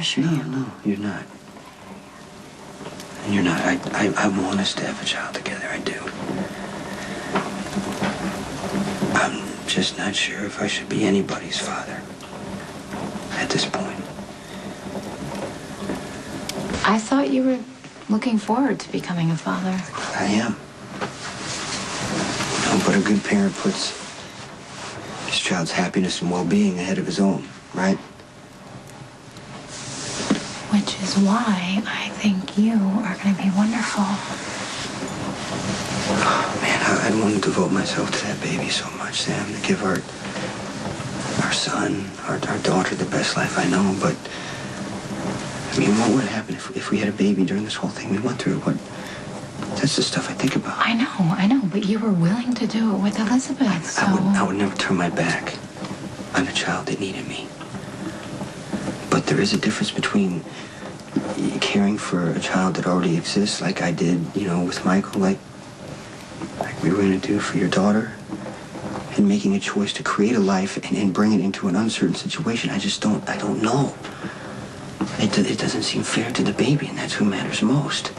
pressure you. No, you're not. And you're not. I want us to have a child together. I do. I'm just not sure if I should be anybody's father at this point. I thought you were looking forward to becoming a father. I am. No, but a good parent puts his child's happiness and well-being ahead of his own, right? Which is why I think you are going to be wonderful. Oh, man, I'd want to devote myself to that baby so much, Sam, to give our son, our daughter the best life I know, but I mean, what would happen if we had a baby during this whole thing we went through? That's the stuff I think about. I know, but you were willing to do it with Elizabeth, so... I would never turn my back on a child that needed me. But there is a difference between caring for a child that already exists, like I did, with Michael, like we were going to do for your daughter, and making a choice to create a life and bring it into an uncertain situation. I don't know. It doesn't seem fair to the baby, and that's who matters most.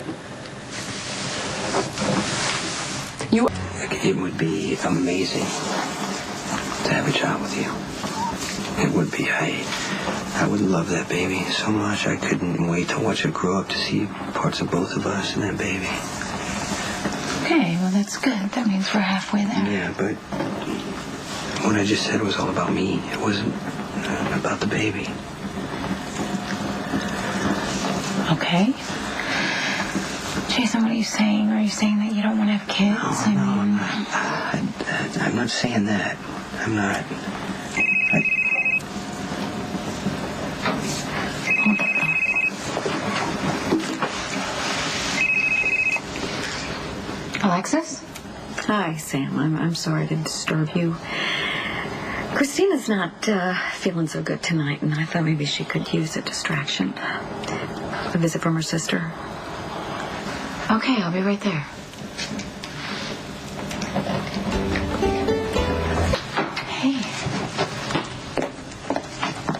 It would be amazing to have a child with you. It would be. I would love that baby so much. I couldn't wait to watch it grow up, to see parts of both of us and that baby. Okay, well, that's good. That means we're halfway there. Yeah, but what I just said was all about me. It wasn't about the baby. Okay. Jason, what are you saying? Are you saying that you don't want to have kids? I'm not saying that. I'm not. Alexis? Hi, Sam. I'm sorry to disturb you. Christina's not feeling so good tonight, and I thought maybe she could use a distraction. A visit from her sister. Okay, I'll be right there. Hey.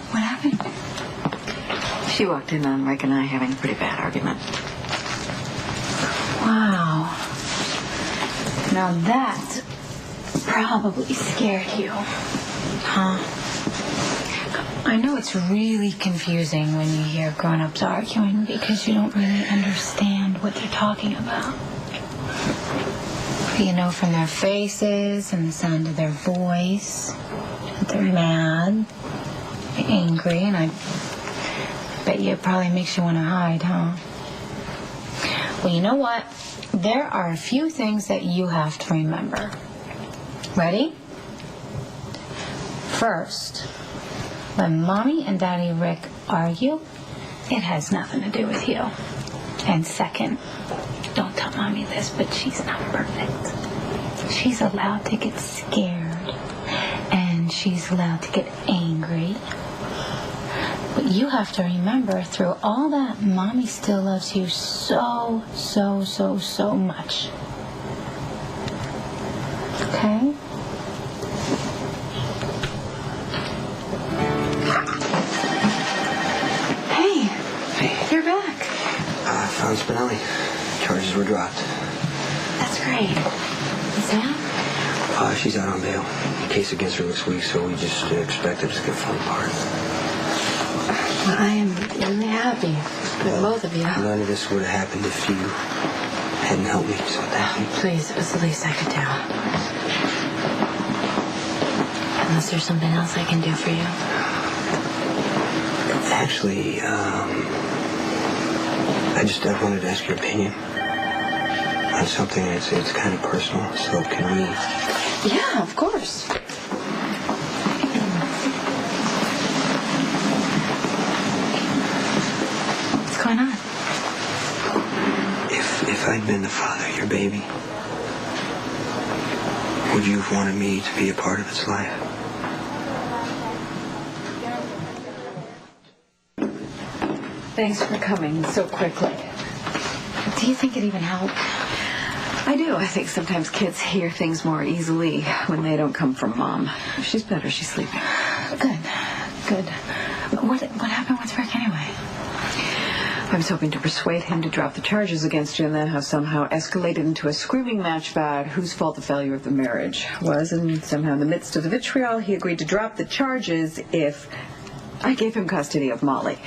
What happened? She walked in on Rick and I having a pretty bad argument. Wow. Now that probably scared you. Huh? I know it's really confusing when you hear grown-ups arguing because you don't really understand what they're talking about. But you know from their faces and the sound of their voice that they're mad, angry, and I bet you it probably makes you want to hide, huh? Well, you know what? There are a few things that you have to remember. Ready? First, when Mommy and Daddy Rick argue, it has nothing to do with you. And second, don't tell Mommy this, but she's not perfect. She's allowed to get scared, and she's allowed to get angry. But you have to remember, through all that, Mommy still loves you so, so, so, so much. Okay? You're back. I found Spinelli. Charges were dropped. That's great. Is that? She's out on bail. The case against her looks weak, so we just expect it to get falling apart. Well, I am really happy with both of you. None of this would have happened if you hadn't helped me. So please, it was the least I could do. Unless there's something else I can do for you. Actually, I wanted to ask your opinion on something. It's kind of personal, so can we... Yeah, of course. What's going on? If I'd been the father of your baby, would you have wanted me to be a part of its life? Thanks for coming so quickly. Do you think it even helped? I do. I think sometimes kids hear things more easily when they don't come from Mom. She's better. She's sleeping. Good. What happened with Rick anyway? I was hoping to persuade him to drop the charges against you and then have somehow escalated into a screaming match about whose fault the failure of the marriage was, and somehow in the midst of the vitriol, he agreed to drop the charges if I gave him custody of Molly.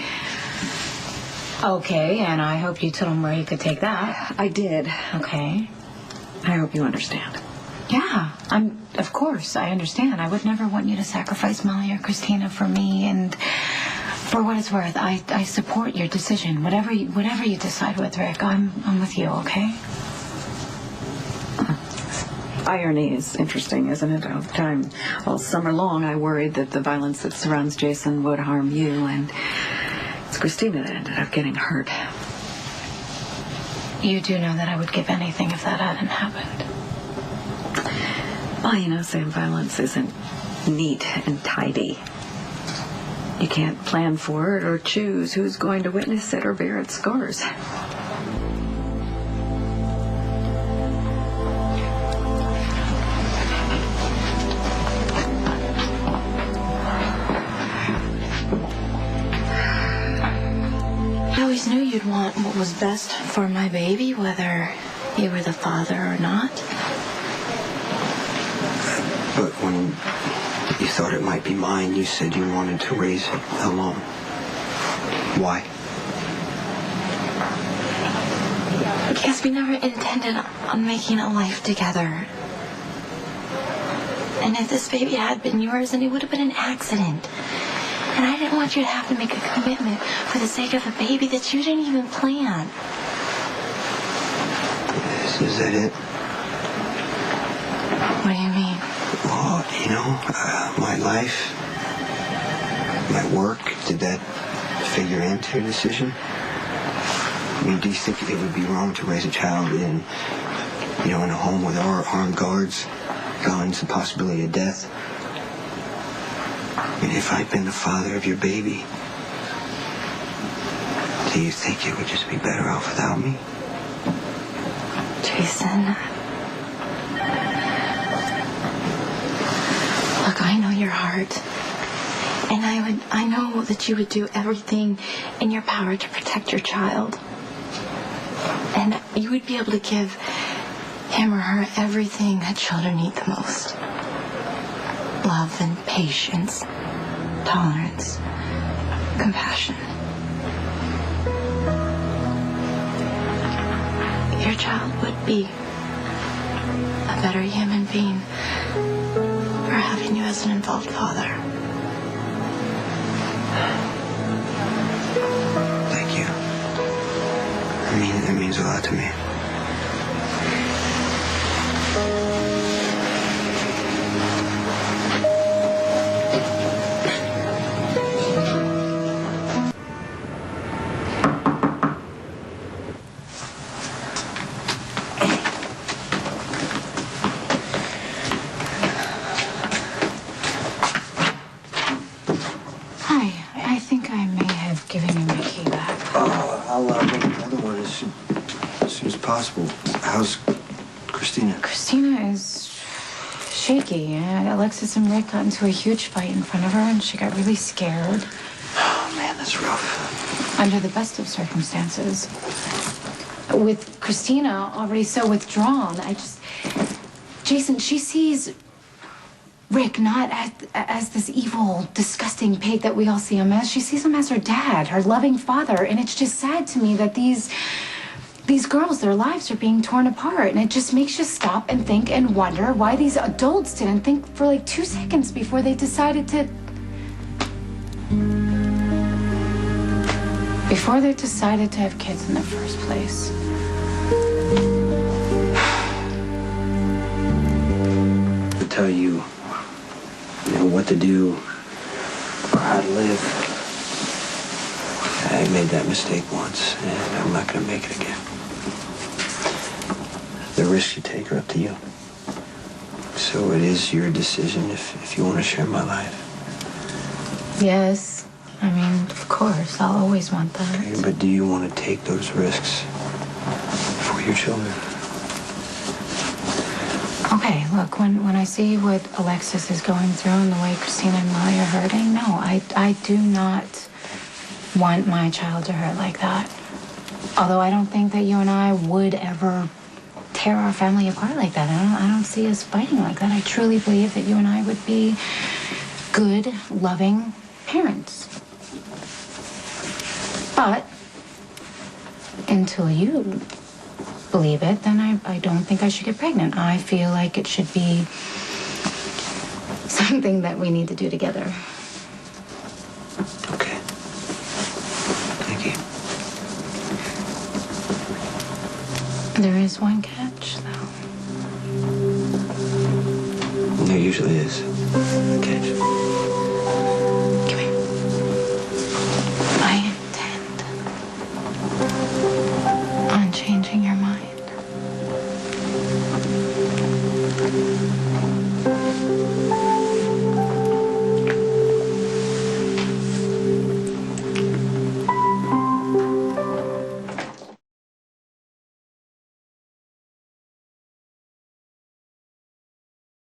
Okay, and I hope you told him where he could take that. I did. Okay. I hope you understand. Yeah, of course, I understand. I would never want you to sacrifice Molly or Christina for me, and for what it's worth, I support your decision. Whatever you decide with, Rick, I'm with you, okay? Irony is interesting, isn't it? All the time, all summer long, I worried that the violence that surrounds Jason would harm you, and it's Christina that ended up getting hurt. You do know that I would give anything if that hadn't happened. Well, you know, Sam, violence isn't neat and tidy. You can't plan for it or choose who's going to witness it or bear its scars. I always knew you'd want what was best for my baby, whether you were the father or not. But when you thought it might be mine, you said you wanted to raise it alone. Why? Because we never intended on making a life together. And if this baby had been yours, then it would have been an accident. And I didn't want you to have to make a commitment for the sake of a baby that you didn't even plan. Is that it? What do you mean? Well, you know, my life, my work, did that figure into your decision? I mean, do you think it would be wrong to raise a child in a home with armed guards, guns, the possibility of death? I mean, if I'd been the father of your baby, do you think it would just be better off without me? Jason. Look, I know your heart. And I know that you would do everything in your power to protect your child. And you would be able to give him or her everything that children need the most. Love and patience, tolerance, compassion. Your child would be a better human being for having you as an involved father. Thank you. I mean, it means a lot to me. Hi, I think I may have given you my key back. Oh, I'll make another one as soon as possible. How's Christina? Christina is shaky. Alexis and Rick got into a huge fight in front of her, and she got really scared. Oh, man, that's rough. Under the best of circumstances. With Christina already so withdrawn, Jason, she sees Rick not as this evil, disgusting pig that we all see him as. She sees him as her dad, her loving father, and it's just sad to me that these girls, their lives are being torn apart, and it just makes you stop and think and wonder why these adults didn't think for like 2 seconds before they decided to... Before they decided to have kids in the first place. To tell you what to do or how to live. I made that mistake once, and I'm not going to make it again. The risks you take are up to you. So it is your decision if you want to share my life. Yes, I mean, of course, I'll always want that. Okay, but do you want to take those risks for your children? Okay, look, when I see what Alexis is going through and the way Christina and Molly are hurting, no, I do not want my child to hurt like that. Although I don't think that you and I would ever tear our family apart like that. I don't see us fighting like that. I truly believe that you and I would be good, loving parents. But until you believe it, then I don't think I should get pregnant. I feel like it should be something that we need to do together. Okay. Thank you. There is one catch, though. There usually is.